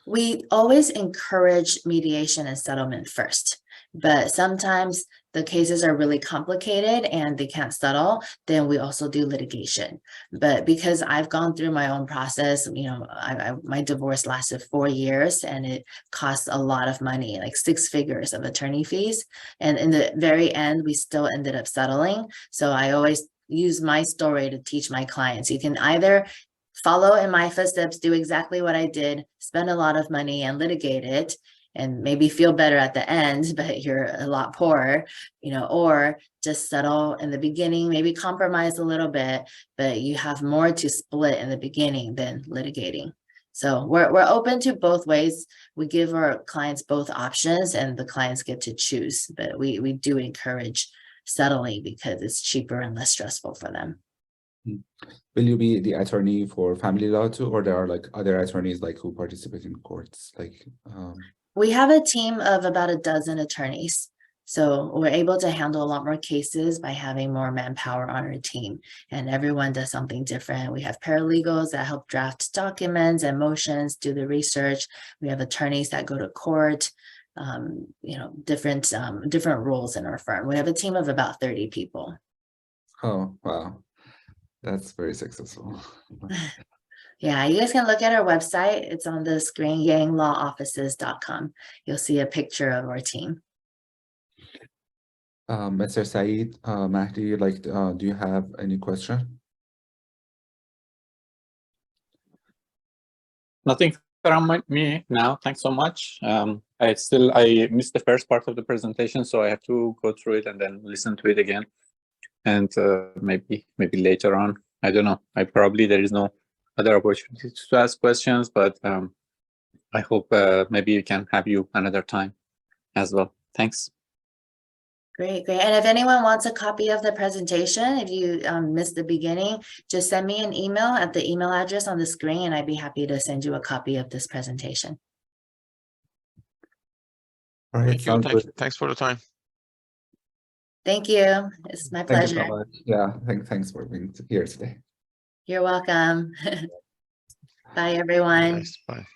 We always encourage mediation and settlement first, but sometimes the cases are really complicated and they can't settle, then we also do litigation. But because I've gone through my own process, my divorce lasted 4 years and it cost a lot of money, like 6 figures of attorney fees. And in the very end, we still ended up settling. So I always use my story to teach my clients. You can either follow in my footsteps, do exactly what I did, spend a lot of money and litigate it, and maybe feel better at the end, but you're a lot poorer, or just settle in the beginning, maybe compromise a little bit, but you have more to split in the beginning than litigating. So we're open to both ways. We give our clients both options and the clients get to choose, but we do encourage settling because it's cheaper and less stressful for them. Will you be the attorney for family law too, or there are like other attorneys like who participate in courts? Like, We have a team of about a dozen attorneys. So we're able to handle a lot more cases by having more manpower on our team, and everyone does something different. We have paralegals that help draft documents and motions, do the research. We have attorneys that go to court, different roles in our firm. We have a team of about 30 people. oh, wow, that's very successful. Yeah, you guys can look at our website. It's on the screen, yanglawoffices.com. You'll see a picture of our team. Mr. Saeed, Mahdi, like, do you have any question? Nothing from me now. Thanks so much. I missed the first part of the presentation, so I have to go through it and then listen to it again. And maybe later on, I don't know. There is no other opportunity to ask questions, but I hope maybe we can have you another time as well. Thanks. Great. And if anyone wants a copy of the presentation, if you missed the beginning, just send me an email at the email address on the screen, and I'd be happy to send you a copy of this presentation. All right, sounds good. Thanks for the time. Thank you. It's my Thank you pleasure. so much. Yeah, thanks for being here today. You're welcome. Bye, everyone. Nice. Bye.